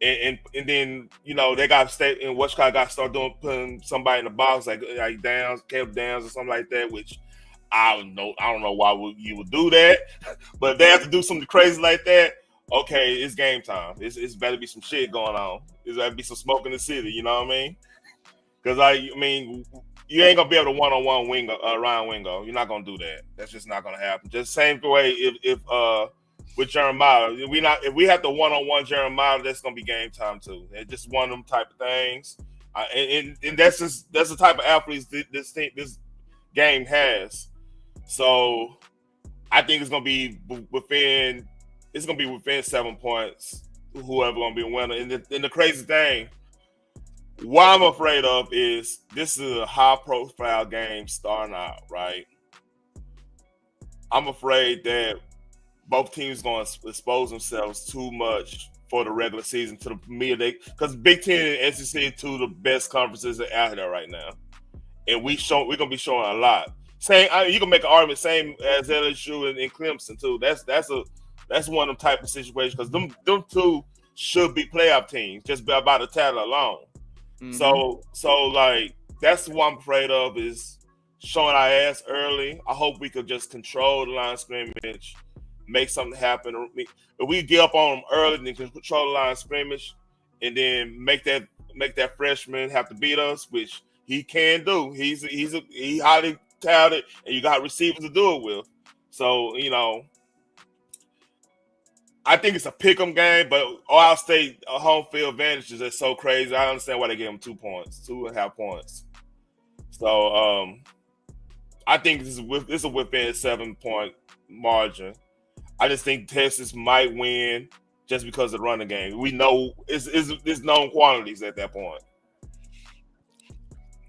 and then they got to stay and got to start putting somebody in the box like Caleb Downs or something like that. Which I don't know why you would do that, but if they have to do something crazy like that, okay, it's game time. It's better be some shit going on. It's better be some smoke in the city. You know what I mean? Because you ain't gonna be able to one-on-one Ryan Wingo. You're not gonna do that. That's just not gonna happen. Just same way if with Jeremiah, if we have to one-on-one Jeremiah, that's gonna be game time too. It's just one of them type of things, and that's the type of athletes this game has. So I think it's gonna be within 7 points. Whoever gonna be a winner. And the crazy thing, what I'm afraid of is this is a high-profile game starting out, right? I'm afraid that both teams going to expose themselves too much for the regular season to the media. Because Big Ten and SEC are two of the best conferences out there right now, and we're gonna be showing a lot. You can make an argument same as LSU and Clemson too. That's one of them type of situations because them two should be playoff teams just by the talent alone. Mm-hmm. So like that's what I'm afraid of is showing our ass early. I hope we could just control the line of scrimmage, make something happen. If we get up on them early and can control the line of scrimmage, and then make that freshman have to beat us, which he can do. He's highly talented, and you got receivers to do it with. So I think it's a pick'em game, but Ohio State home field advantage is just so crazy. I understand why they gave them 2 points, 2.5 points. So I think this is within a 7-point margin. I just think Texas might win just because of the running game. We know it's known quantities at that point.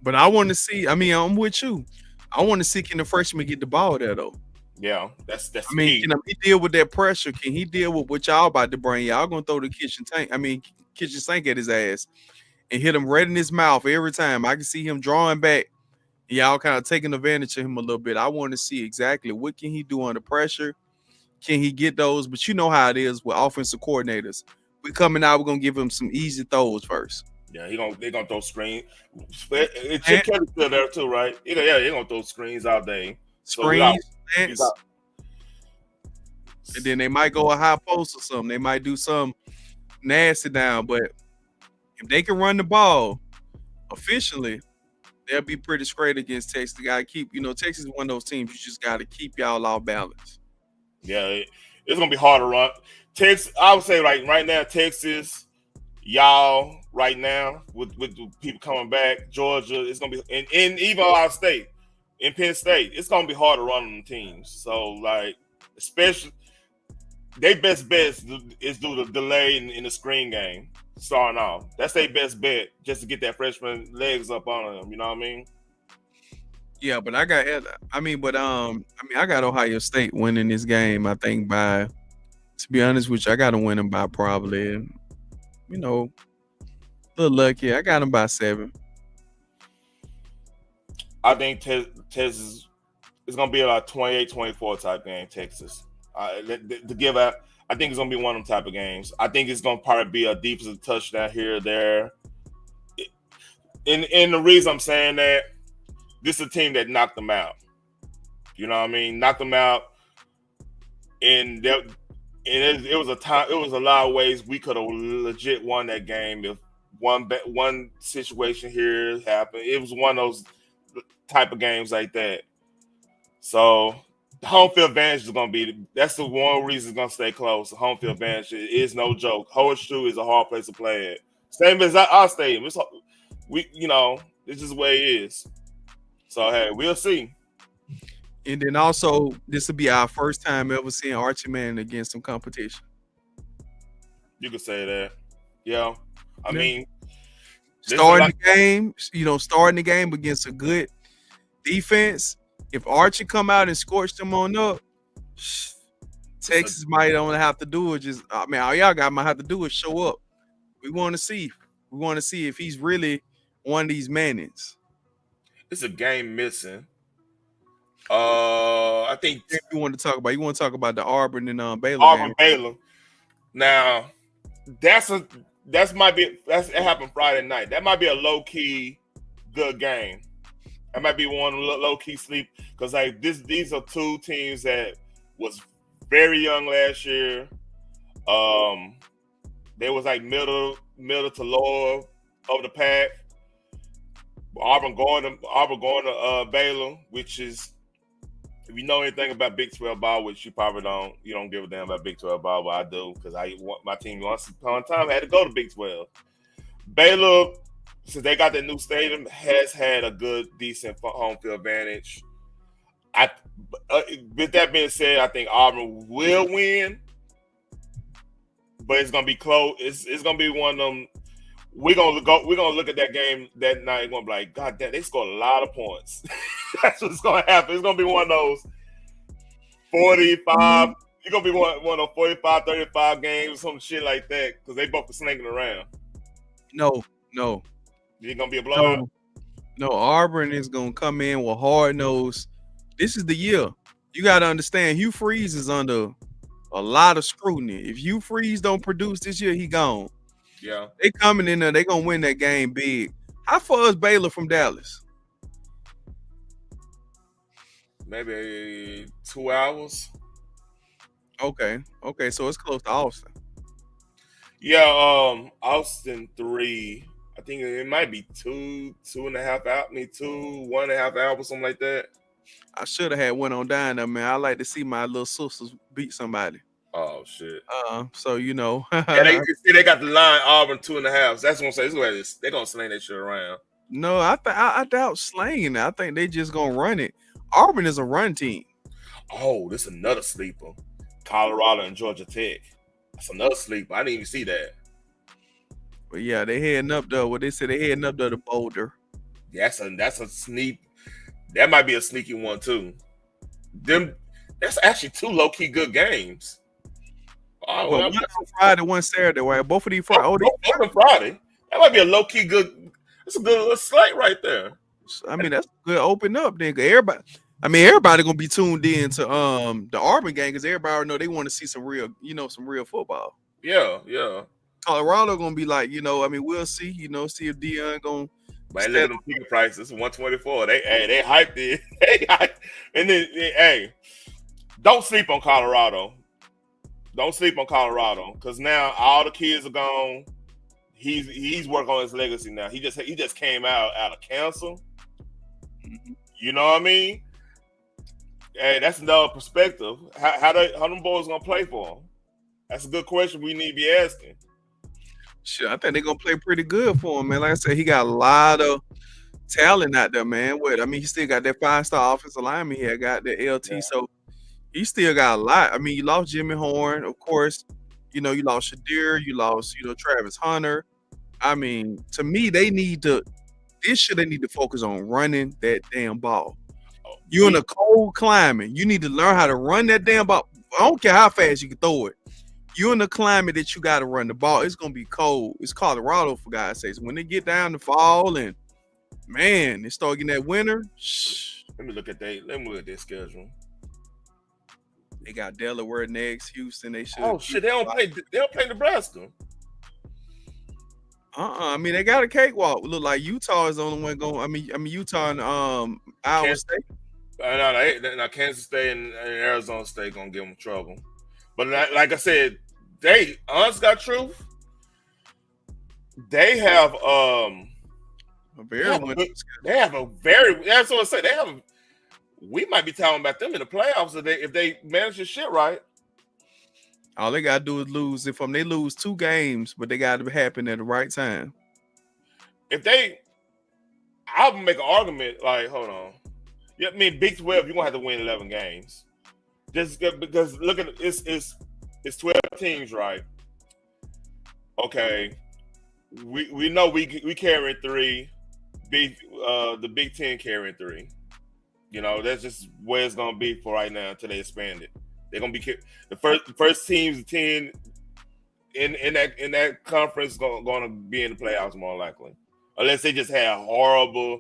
But I want to see. I mean, I'm with you. I want to see can the freshman get the ball there though. Yeah, that's. I mean, key. can he deal with that pressure? Can he deal with what y'all about to bring? Y'all gonna throw the kitchen sink at his ass and hit him right in his mouth every time. I can see him drawing back. Y'all kind of taking advantage of him a little bit. I want to see exactly what can he do under pressure. Can he get those? But you know how it is with offensive coordinators. We coming out, we're gonna give him some easy throws first. Yeah, they're gonna throw screens. Chip Kelly's still there too, right? They're gonna throw screens all day. Screens, and then they might go a high post or something. They might do some nasty down, but if they can run the ball efficiently, they'll be pretty straight against Texas. They gotta keep, Texas is one of those teams you just gotta keep y'all off balance. Yeah, it's gonna be hard to run. Texas, I would say right now, Texas, y'all right now with the people coming back, Georgia, it's gonna be and even Ohio State, in Penn State, it's gonna be hard to run on the teams. So especially their best bet is do the delay in the screen game starting off. That's their best bet just to get that freshman legs up on them. You know what I mean? Yeah, but I got Ohio State winning this game. I think to be honest with you, I got to win them by probably, a little lucky. I got them by 7. I think Texas is going to be a 28-24 type game, Texas. I think it's going to be one of them type of games. I think it's going to probably be a defensive touchdown here or there. And the reason I'm saying that, this is a team that knocked them out. You know what I mean? Knocked them out. And it was a time. It was a lot of ways we could have legit won that game if one situation here happened. It was one of those type of games like that. So the home field advantage is going to be. That's the one reason it's going to stay close. The home field advantage is no joke. Horseshoe is a hard place to play at. Same as our stadium. It's just the way it is. So hey, we'll see. And then also, this will be our first time ever seeing Archie Manning against some competition. You could say that. Yeah. I mean, starting the game against a good defense. If Archie come out and scorch them on up, Texas might only have to do it. All y'all might have to do is show up. We want to see. We want to see if he's really one of these Mannings. It's a game missing. I think you want to talk about the Auburn and Baylor. Auburn Baylor. Now, it happened Friday night. That might be a low key good game. That might be one low key sleep because these are two teams that was very young last year. They was middle to lower of the pack. Auburn going to Baylor, which is, if you know anything about Big 12 ball, which you probably don't, you don't give a damn about Big 12 ball, but I do because my team once upon a time had to go to Big 12. Baylor, since they got their new stadium, has had a good, decent home field advantage. With that being said, I think Auburn will win, but it's gonna be close. It's gonna be one of them. We're gonna look at that game that night. We're gonna be like, God damn, they scored a lot of points. That's what's gonna happen. It's gonna be one of those 45. It's gonna be one of those 45, 35 games, some shit like that, because they both are slinging around. No. It's gonna be a blowout. No, Auburn is gonna come in with hard nose. This is the year. You gotta understand, Hugh Freeze is under a lot of scrutiny. If Hugh Freeze don't produce this year, he gone. Yeah. They coming in there, they gonna win that game big. How far is Baylor from Dallas? Maybe 2 hours. Okay, so it's close to Austin. Yeah, Austin 3. I think it might be 2.5 hours. 1.5 hours, something like that. I should have had one on down there, man. I like to see my little sisters beat somebody. Oh shit. So you know. Yeah, they got the line Auburn 2.5. So that's what I'm saying. They're gonna sling that shit around. No, I doubt slanging it. I think they just gonna run it. Auburn is a run team. Oh, this is another sleeper. Colorado and Georgia Tech. That's another sleeper. I didn't even see that. But yeah, they heading up though. What they said they heading up to Boulder. That's a sneak. That might be a sneaky one too. That's actually 2 low-key good games. Oh, well, one Friday, one Saturday. Right? Both of these Friday. Both Friday. That might be a low-key good. That's a good little slate right there. I mean, that's a good open up, nigga. Everybody gonna be tuned in to the Auburn game because everybody already know they want to see some real football. Yeah. Colorado gonna be like, we'll see. See if Deion gonna. Man, look at them ticket prices. 124. They hyped it. And then hey, don't sleep on Colorado. Don't sleep on Colorado because now all the kids are gone. He's working on his legacy now. He just came out of cancer. You know what I mean? Hey, that's another perspective. How them boys gonna play for him? That's a good question we need to be asking. Sure, I think they're gonna play pretty good for him, man. Like I said, he got a lot of talent out there, man. He still got that 5-star offensive lineman here, got the LT, so he still got a lot. I mean, you lost Jimmy Horn, of course. You lost Shadir, you lost, Travis Hunter. I mean, to me, they need to focus on running that damn ball. You're in a cold climate. You need to learn how to run that damn ball. I don't care how fast you can throw it. You're in a climate that you got to run the ball. It's going to be cold. It's Colorado, for God's sakes. When they get down to fall and, man, they start getting that winter. Let me look at their schedule. They got Delaware next, Houston. They should. Oh shit! They don't play Nebraska. I mean, they got a cakewalk. Look like Utah is the only one going. I mean, Utah and Iowa State. No, Kansas State and Arizona State gonna give them trouble. But like I said, they honest got truth. They have a very. That's what I say. We might be talking about them in the playoffs if they manage the shit right. All they gotta do is lose. If they lose 2 games, but they gotta happen at the right time. I'll make an argument. Like, hold on. Yeah, I mean, Big 12, you're gonna have to win 11 games. Just because look at it's 12 teams, right? Okay, we know we carry 3. The Big 10 carrying 3. That's just where it's gonna be for right now until they expand it. They're gonna be the first teams 10 in that conference gonna be in the playoffs more likely, unless they just had horrible,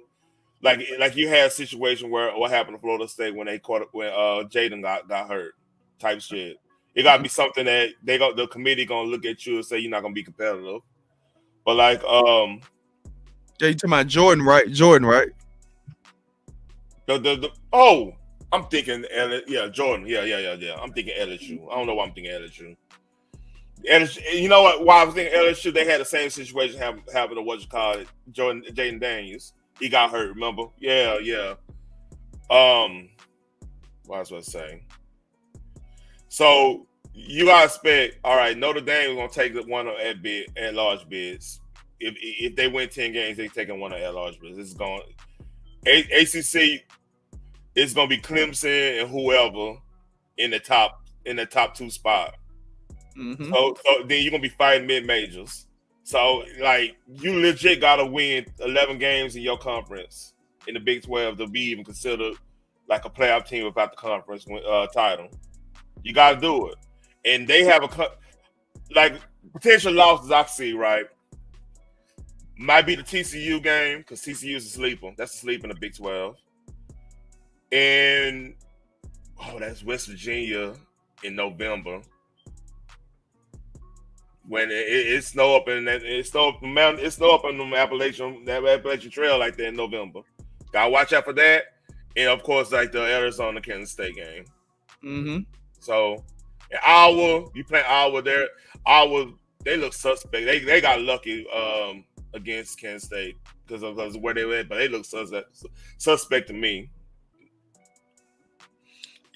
like you had a situation where what happened to Florida State when Jaden got hurt, type shit. It gotta be something that the committee gonna look at you and say you're not gonna be competitive. But like yeah, you talking about Jordan, right? Jordan, right? I'm thinking Jordan. Yeah. I'm thinking LSU. I don't know why I'm thinking LSU. You know what? Why I was thinking LSU, they had the same situation happened to Jaden Daniels. He got hurt, remember? Yeah. What was I saying? So you gotta expect, all right, Notre Dame is gonna take one at large bids. If they win 10 games, they're taking one at large bids. This is going ACC. It's gonna be Clemson and whoever in the top 2 spot. Mm-hmm. So then you're gonna be fighting mid majors. So like you legit gotta win 11 games in your conference in the Big 12 to be even considered like a playoff team without the conference title. You gotta do it, and they have potential losses I see, right? Might be the TCU game because TCU is a sleeper. That's a sleep in the Big 12. And that's West Virginia in November when it snow up in the Appalachian Trail like that in November. Gotta watch out for that, and of course like the Arizona Kansas State game. Mm-hmm. So in Iowa, you play Iowa there. Iowa, they look suspect. They got lucky against Kansas State because of where they went, but they look suspect to me.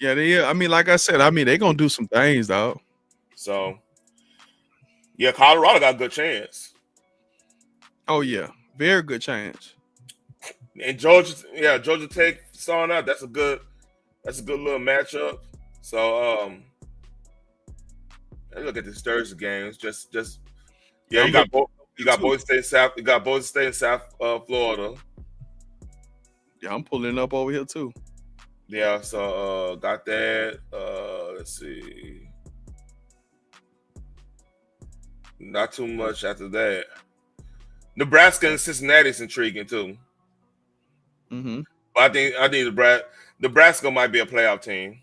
Yeah, I mean, like I said, they're gonna do some things, though. So, yeah, Colorado got a good chance. Oh yeah, very good chance. And Georgia Tech starting out. That's a good little matchup. So, look at this Thursday games. Just yeah, you got Boise State South. You got Boise State and South Florida. Yeah, I'm pulling up over here too. Yeah, so got that. Let's see. Not too much after that. Nebraska and Cincinnati is intriguing too. Mm-hmm. But I think Nebraska might be a playoff team,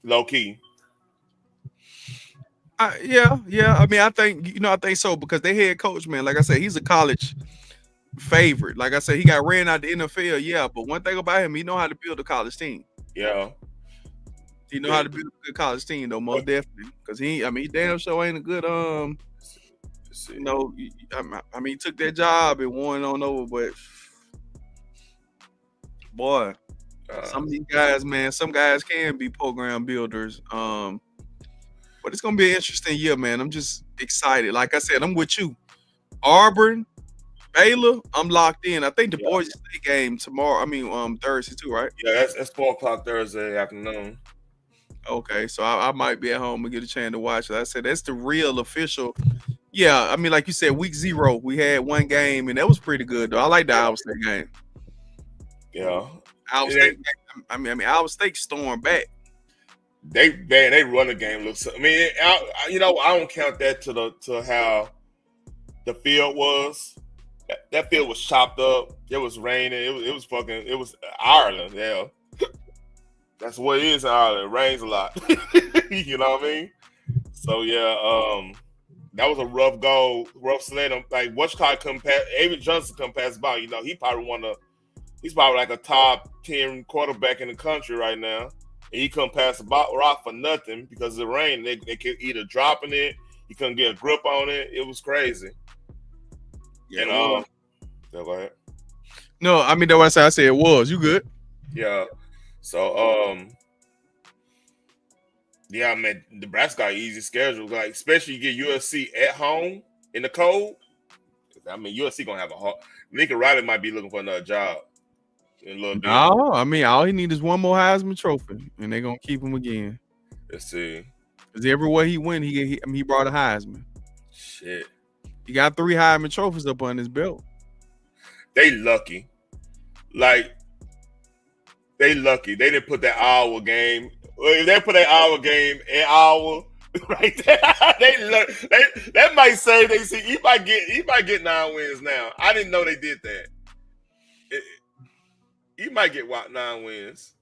low key. Yeah. I mean, I think so because they head coach, man. Like I said, he's a college favorite. Like I said, he got ran out the NFL. Yeah, but one thing about him, he know how to build a college team. Yeah. He know how to build a good college team, though, most definitely. Because he damn sure ain't a good he took that job and won on over, but boy, some of these guys, man, some guys can be program builders. But it's gonna be an interesting year, man. I'm just excited. Like I said, I'm with you. Auburn, Baylor, I'm locked in. I think the Boise State game tomorrow. Thursday too, right? Yeah, that's 4:00 Thursday afternoon. Okay, so I might be at home and get a chance to watch it. I said that's the real official. Yeah, I mean, like you said, week 0, we had one game, and that was pretty good, though. I like the Iowa State game. Yeah. Iowa State, Iowa State stormed back. They run the game. I don't count that to how the field was. That field was chopped up. It was raining. It was Ireland. Yeah. That's what it is in Ireland. It rains a lot. You know what I mean? So, yeah, that was a rough goal, rough sled. Like, Washcott couldn't pass. Avery Johnson couldn't pass the ball. You know, he's probably like a top 10 quarterback in the country right now. And he couldn't pass the ball rock for nothing because of the rain. They kept either dropping it, he couldn't get a grip on it. It was crazy. Yeah, and go ahead. No, I mean, that's why I said it was. You good? Yeah. So, yeah, man, Nebraska got an easy schedule. Like, especially you get USC at home in the cold. I mean, USC gonna have a hard. Lincoln Riley might be looking for another job in a little bit. No, I mean, all he needs is one more Heisman Trophy, and they're gonna keep him again. Let's see. Because everywhere he went, he brought a Heisman. Shit. He got 3 Heisman trophies up on his belt. They lucky. Like, they lucky. They didn't put that Iowa game. If they put that Iowa game in Iowa right there, that might say they see he might get 9 wins now. I didn't know they did that. He might get 9 wins.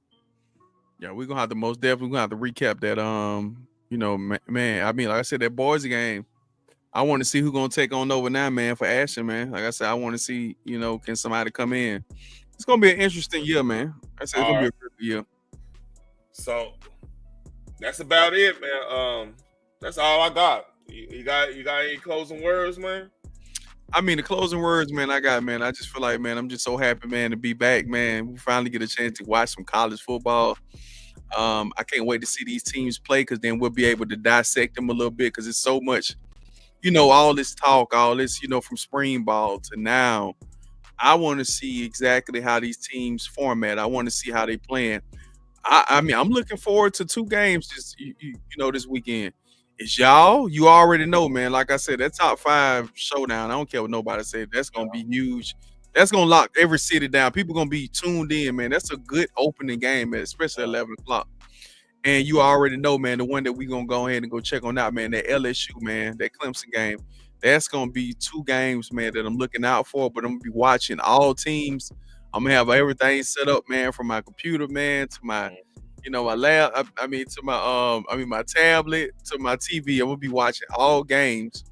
Yeah, we're gonna have to most definitely have to recap that. Man, I mean, like I said, that Boise game. I want to see who's gonna take on over now, man, for Ashton, man. Like I said, I want to see, can somebody come in? It's gonna be an interesting year, man. I said it's gonna be a good year. So that's about it, man. That's all I got. You got any closing words, man? I mean, the closing words, man, I just feel like, man, I'm just so happy, man, to be back, man. We finally get a chance to watch some college football. I can't wait to see these teams play because then we'll be able to dissect them a little bit because it's so much, all this talk, all this, from spring ball to now. I want to see exactly how these teams format. I want to see how they playing. I mean, I'm looking forward to 2 games this weekend. It's y'all. You already know, man. Like I said, that top 5 showdown, I don't care what nobody said. That's going to be huge. That's going to lock every city down. People going to be tuned in, man. That's a good opening game, man, especially at 11 o'clock. And you already know, man, the one that we going to go ahead and go check on out, man, that LSU, man, that Clemson game. That's going to be 2 games, man, that I'm looking out for, but I'm going to be watching all teams. I'm going to have everything set up, man, from my computer, man, to my, my lab, my tablet, to my TV. I'm going to be watching all games,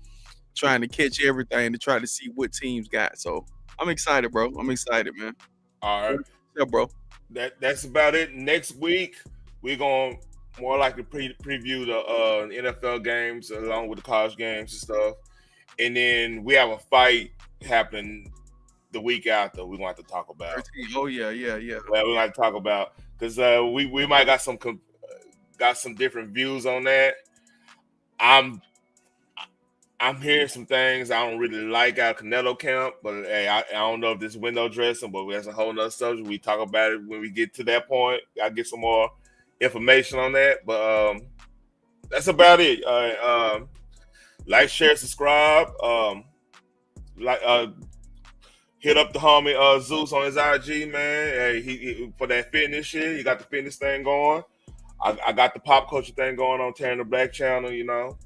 trying to catch everything to try to see what teams got. So I'm excited, bro. I'm excited, man. All right. Yeah, bro. That's about it. Next week, we're going to more likely preview the NFL games along with the college games and stuff. And then we have a fight happening the week after we're going to have to talk about. Oh, yeah. Well, we're going to have to talk about because we might got some different views on that. I'm hearing some things I don't really like out of Canelo camp, but hey, I don't know if this is window dressing, but that's a whole nother subject. We talk about it when we get to that point. I'll get some more information on that, but that's about it. Like, share, subscribe. Hit up the homie Zeus on his IG, man. Hey, he for that fitness shit. He got the fitness thing going. I got the pop culture thing going on Tearing the Black channel. You know,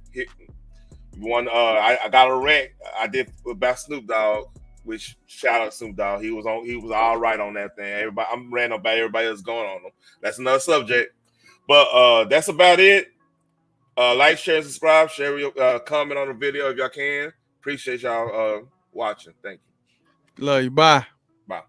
I got a rant I did about Snoop Dogg, which shout out Snoop Dogg. He was all right on that thing. Everybody, I'm ranting about everybody else going on them. That's another subject. But that's about it. Like, share, subscribe, share your comment on the video if y'all can. Appreciate y'all watching. Thank you. Love you. Bye. Bye.